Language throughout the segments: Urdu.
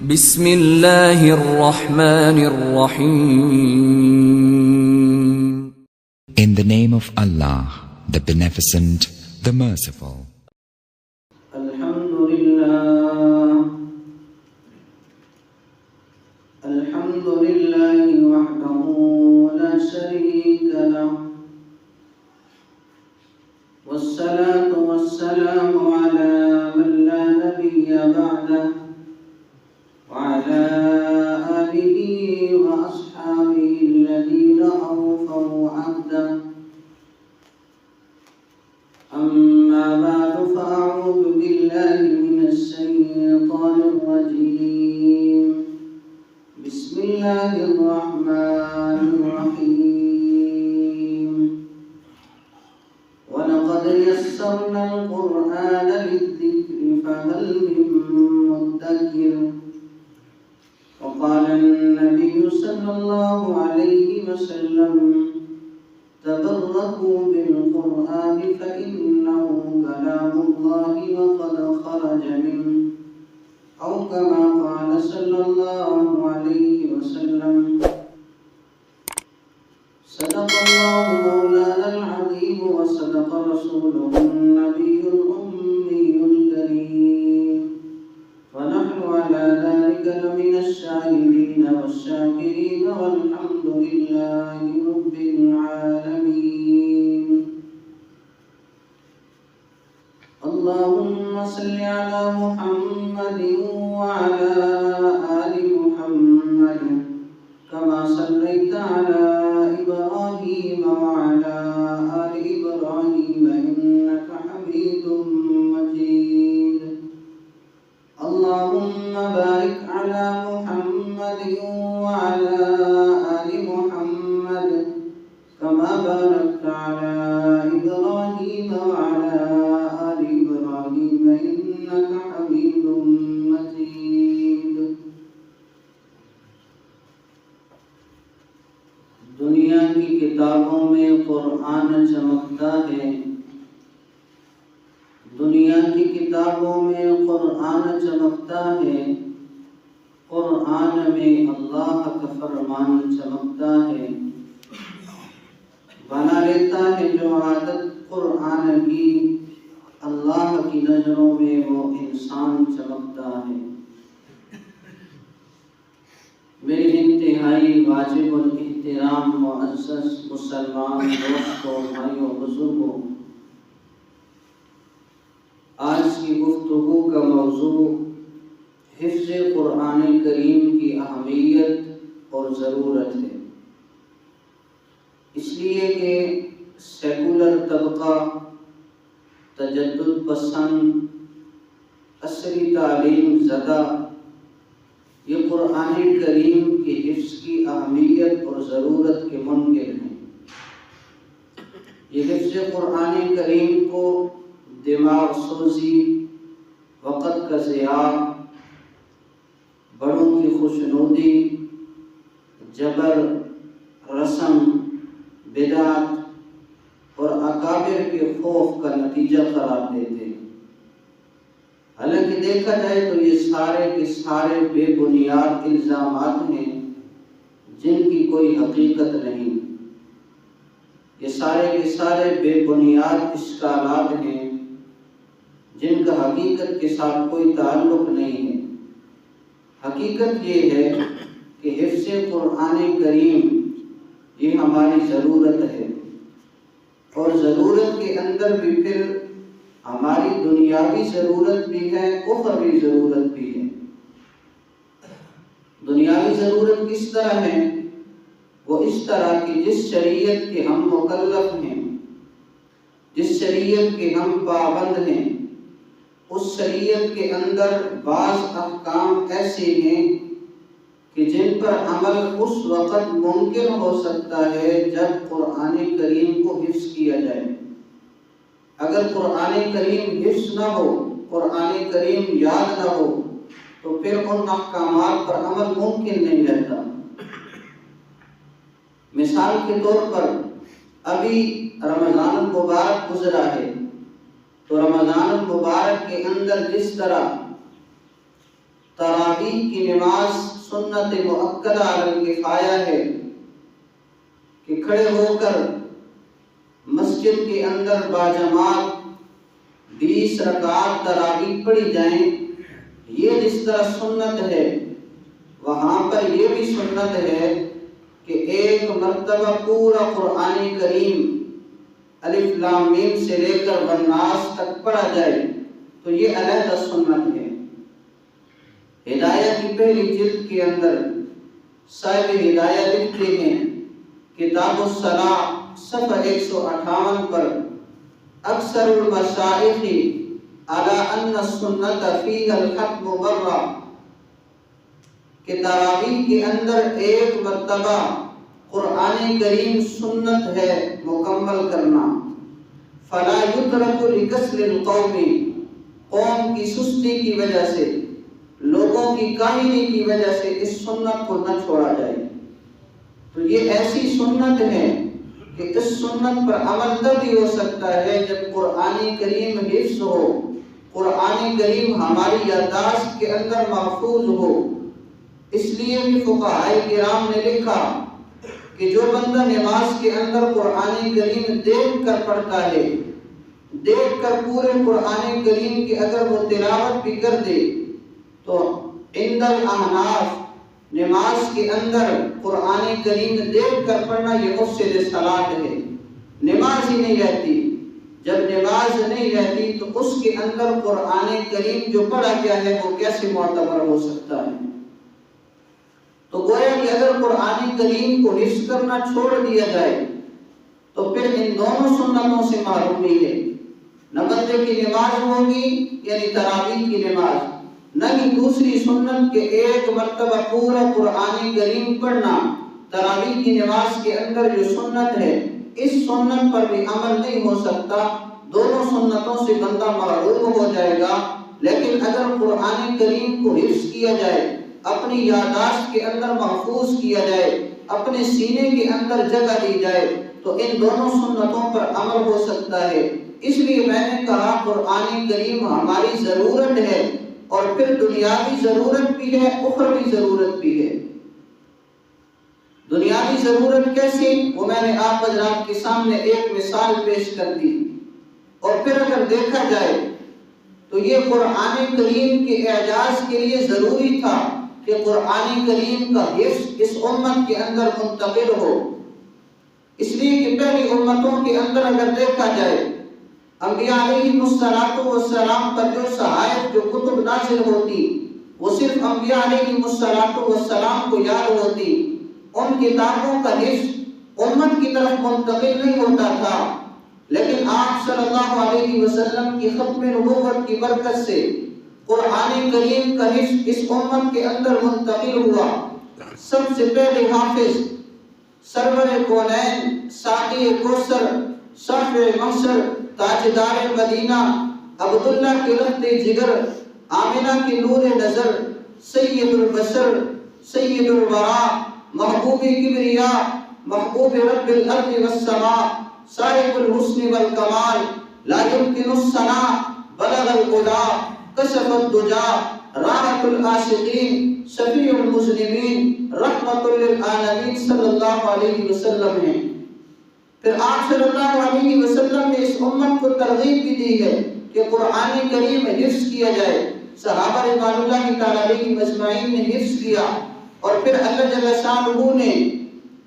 بسم اللہ الرحمن الرحیم. In the name of Allah, the Beneficent, the Merciful. الحمد لله وحده لا شريك له والصلاة والسلام على من لا نبي بعده وعلى آله وأصحابه الذين أوفوا عهده. أما بعد فأعوذ بالله من الشيطان الرجيم. بسم الله الرحمن الرحيم. ولقد يسرنا القرآن للذكر فهل من مدكر. وقال النبي صلى الله عليه وسلم تبركوا بالقرآن فإنه كلام الله وقد خرج منه أو كما قال صلى الله عليه وسلم. صدق الله مولانا العظيم وصدق رسوله النبي الأمي الكريم ونحن على ذلك لمن الشاهدين والشاكرين والحمد لله رب العالمين. اللهم صل على محمد وعلى آل محمد كما صليت على إبراهيم وعلى آل إبراهيم إنك حميد مجيد. اللهم بارك على محمد وعلى آل محمد كما باركت على إبراهيم وعلى آل إبراهيم إنك حميد مجيد. دنیا کی کتابوں میں قرآن چمکتا ہے. دنیا کی کتابوں میں قرآن چمکتا ہے. قرآن میں اللہ کا فرمان چمکتا ہے. بنا لیتا ہے جو عادت قرآن کی، اللہ کی نظروں میں وہ انسان چمکتا ہے. میرے انتہائی واجب الاحترام معزز مسلمان دوستوں، بھائیوں، بزرگوں، آج کی گفتگو کا موضوع حفظ قرآن کریم کی اہمیت اور ضرورت ہے. اس لیے کہ سیکولر طبقہ، تجدد پسند، عصری تعلیم زدہ یہ قرآن کریم کی حفظ کی اہمیت اور ضرورت کے منکر ہیں. یہ حفظ قرآن کریم کو دماغ سوزی، وقت کا ضیاع، بڑوں کی خوشنودی، جبر، رسم، بدعت اور اکابر کے خوف کا نتیجہ قرار دیتے ہیں. حالانکہ دیکھا جائے تو یہ سارے کے سارے بے بنیاد الزامات ہیں جن کی کوئی حقیقت نہیں. یہ سارے کے سارے بے بنیاد اشکالات ہیں جن کا حقیقت کے ساتھ کوئی تعلق نہیں ہے. حقیقت یہ ہے کہ حفظ قرآن کریم یہ ہماری ضرورت ہے، اور ضرورت کے اندر بھی پھر ہماری دنیاوی ضرورت بھی ہے، اخروی ضرورت بھی ہے. دنیاوی ضرورت کس طرح ہے؟ وہ اس طرح کہ جس شریعت کے ہم مکلف ہیں، جس شریعت کے ہم پابند ہیں، اس شریعت کے اندر بعض احکام ایسے ہیں کہ جن پر عمل اس وقت ممکن ہو سکتا ہے جب قرآن کریم کو حفظ کیا جائے. اگر قرآن کریم حفظ نہ ہو، قرآن کریم یاد نہ ہو، تو پھر ان احکامات پر عمل ممکن نہیں رہتا. مثال کے طور پر ابھی رمضان المبارک گزرا ہے، تو رمضان المبارک کے اندر جس طرح تراویح کی نماز سنت مؤکدہ علی الکفایہ ہے کہ کھڑے ہو کر مسجد کے اندر باجماعت 20 رکعات تراویح پڑھی جائیں، یہ جس طرح سنت ہے وہاں پر یہ بھی سنت ہے کہ ایک مرتبہ پورا قرآن کریم الف لام میم سے لے کر والناس تک پڑھا جائے، تو یہ علیحدہ سنت ہے۔ ہدایہ کی پہلی جلد کے اندر صاحب ہدایہ لکھتے ہیں کتاب الصلاۃ صفحہ 158 پر اکثر المشائخ علی ان السنت فیہا الحتم مرہ، کہ تراویح کے اندر ایک مرتبہ قرآن کریم سنت ہے مکمل کرنا۔ فلا یترک لکسل القوم، قوم کی سستی کی وجہ سے، لوگوں کی کاہلی کی وجہ سے اس سنت کو نہ چھوڑا جائے۔ تو یہ ایسی سنت ہے کہ اس سنت پر عمل تب ہی ہو سکتا ہے جب قرآن کریم حفظ ہو، قرآن کریم ہماری یادداشت کے اندر محفوظ ہو۔ اس لیے کہ فقہائے کرام نے لکھا کہ جو بندہ نماز کے اندر قرآن کریم دیکھ کر پڑھتا ہے، دیکھ کر پورے قرآن کریم کی اگر وہ تلاوت بھی کر دے، تو عند الاحناف نماز کے اندر قرآن کریم دیکھ کر پڑھنا یہ مفسد صلاۃ ہے، نماز ہی نہیں رہتی۔ جب نماز نہیں رہتی تو اس کے اندر قرآن کریم جو پڑھا گیا ہے وہ کیسے معتبر ہو سکتا ہے؟ تو گویا کہ اگر قرآن کریم کو حفظ کرنا چھوڑ دیا جائے تو پھر ان دونوں سنتوں سے محرومی ہے، نہ بندے کی نماز ہوگی یعنی تراویح کی نماز، نہ ہی دوسری سنت کے ایک مرتبہ پورا قرآن کریم پڑھنا۔ تراویح کی نماز کے اندر جو سنت ہے اس سنت پر بھی عمل نہیں ہو سکتا، دونوں سنتوں سے بندہ محروم ہو جائے گا۔ لیکن اگر قرآن کریم کو حفظ کیا جائے، اپنی یادداشت کے اندر محفوظ کیا جائے، اپنے سینے کے اندر جگہ دی جائے، تو ان دونوں سنتوں پر عمل ہو سکتا ہے۔ اس لیے میں نے کہا قرآن کریم ہماری ضرورت ہے، اور پھر دنیاوی ضرورت بھی ہے، اخروی ضرورت بھی ہے۔ دنیاوی ضرورت کیسی؟ وہ میں نے آپ حضرات کے سامنے ایک مثال پیش کر دی، اور پھر اگر دیکھا جائے تو یہ قرآن کریم کے اعجاز کے لیے ضروری تھا کہ قرآن کریم کا حفظ اس امت کے اندر منتقل ہو۔ اس لیے کہ پہلی امتوں کے اندر اگر دیکھا جائے، انبیاء علیہ السلام پر جو صحائف جو کتب نازل ہوتی وہ صرف انبیاء علیہ السلام کو یاد ہوتی، ان کتابوں کا حفظ امت کی طرف منتقل نہیں ہوتا تھا۔ لیکن آپ صلی اللہ علیہ وسلم کی ختم نبوت کی برکت سے قرآن کریم کا حفظ اس امت کے اندر منتقل ہوا۔ سب سے پہلے حافظ سرور کونین، ساقی کوثر، شافع محشر، تاجدار مدینہ، عبداللہ کے رخت جگر، آمنہ کی نور نظر، سید البشر، سید الورا، محبوب کبریا، محبوب رب الارض والسماء، صاحب الحسن والکمال، لا يمكن الثناء، بلغ العلا، کشف الدجا، راحت العاشقین، شفیع المذنبین، رحمت للعالمین صلی اللہ علیہ وسلم ہیں۔ پھر آپ صلی اللہ علیہ وسلم نے اس امت کو ترغیب بھی دی ہے کہ قرآن کریم حفظ کیا جائے۔ صحابہ رضوان اللہ تعالیٰ علیہم اجمعین نے حفظ کیا، اور پھر اللہ جل شانہ نے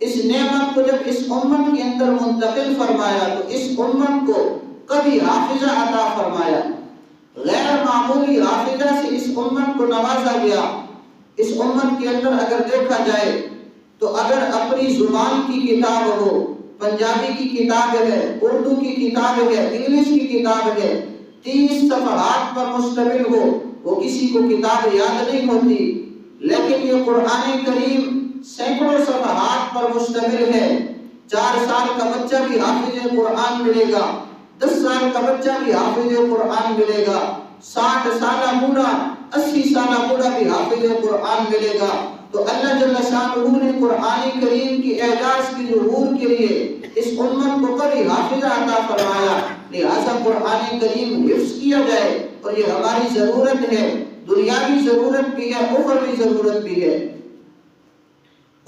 اس نعمت کو جب اس امت کے اندر منتقل فرمایا تو اس امت کو کبھی حافظہ عطا فرمایا، غیر معمولی حافظہ سے اس امت کو نوازا گیا۔ اس امت کے اندر اگر دیکھا جائے تو اگر اپنی زبان کی کتاب ہو، پنجابی کی کتاب ہے، اردو کی کتاب ہے، انگلش کی کتاب ہے، 30 صفحات پر مشتمل ہو، وہ کسی کو کتاب یاد نہیں ہوتی۔ لیکن یہ قرآن کریم سینکڑوں صفحات پر مشتمل ہے۔ 4 سال کا بچہ بھی حافظ قرآن ملے گا، 10 سال کا بچہ بھی حافظ قرآن ملے گا، 60 سالہ بوڑھا، 80 سالہ بوڑھا بھی حافظ قرآن ملے گا۔ تو اللہ جل شانہ نے قرآن کریم کی اعجاز کی ظہور کے لیے اس امت کو کبھی حافظہ عطا فرمایا، لہذا قرآن کریم حفظ کیا جائے، اور یہ ہماری ضرورت ہے۔ دنیاوی ضرورت بھی ہے، اخروی ضرورت بھی ہے۔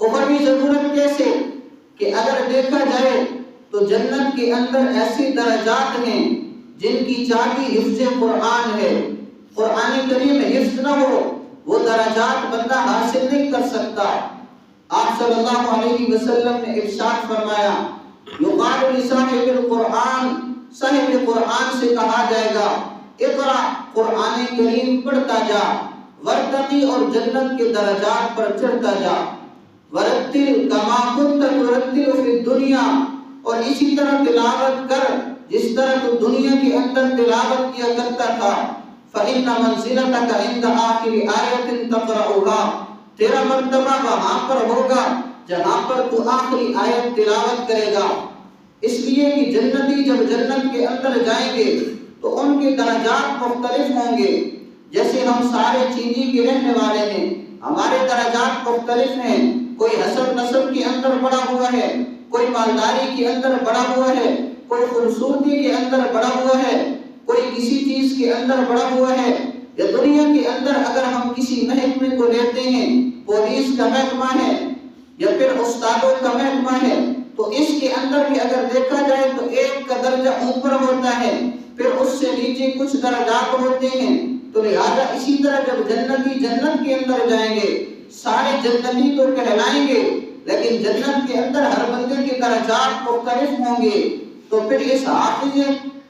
اخروی ضرورت کیسے؟ کہ اگر دیکھا جائے تو جنت کے اندر ایسے درجات ہیں جن کی چابی حفظ قرآن ہے۔ قرآن کریم حفظ نہ ہو وہ درجات بندہ حاصل نہیں کر سکتا۔ آپ صلی اللہ علیہ وسلم نے ارشاد فرمایا، یقال لصاحب القرآن، صاحب قرآن سے کہا جائے گا اقرا، قرآن کریم پڑھتا جا، ورتقی، اور جنت کے درجات پر چڑھتا جا، ورتل کما کنت ترتل فی الدنیا، اور اسی طرح تلاوت کر جس طرح تو دنیا کے اندر تلاوت کیا کرتا تھا۔ فإن منزلتک عند آخر آیت تقرأها، تیرا مرتبہ وہاں پر ہوگا جہاں پر تو آخری آیت تلاوت کرے گا۔ اس لیے کہ جنتی جب جنت کے اندر جائیں گے تو ان کے درجات مختلف ہوں گے۔ جیسے ہم سارے چینی کے رہنے والے ہیں، ہمارے درجات مختلف ہیں۔ کوئی حسب نسب کے اندر بڑا ہوا ہے، کوئی مالداری کے اندر بڑا ہوا ہے، کوئی خوبصورتی کے اندر بڑا ہوا ہے، کوئی کسی چیز کے اندر بڑا ہوا ہے۔ یا دنیا کے اندر اگر ہم کسی محکمے کو لیتے ہیں، پولیس کا محکمہ ہے یا پھر استادوں کا محکمہ ہے، تو اس کے اندر بھی اگر دیکھا جائے تو ایک کا درجہ اوپر ہوتا ہے، پھر اس سے نیچے کچھ درجات ہوتے ہیں۔ تو لہذا اسی طرح جب جنتی جنت کے اندر جائیں گے، سارے جنتی تو کہلائیں گے، لیکن جنت کے اندر ہر بندے کے درجات مختلف ہوں گے۔ تو پھر اس حافظ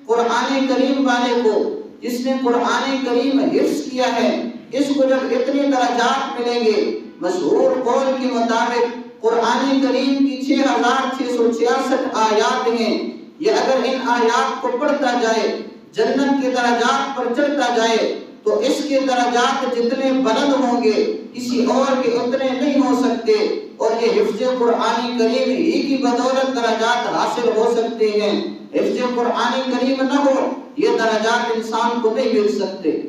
قرآن کریم والے کو، جس نے قرآن کریم حفظ کیا ہے، اس کو جب اتنے درجات ملیں گے، مشہور قول کے مطابق قرآن کریم کی 6666 آیات ہیں، یہ اگر ان آیات کو پڑھتا جائے، جنت کے درجات پر چڑھتا جائے، تو اس کے درجات جتنے بلند ہوں گے کسی اور کے اتنے نہیں ہو سکتے، اور یہ حفظ قرآن کریم ہی کی بدولت درجات حاصل ہو سکتے ہیں۔ حفظ قرآن کریم نہ ہو یہ درجات انسان کو نہیں مل سکتے۔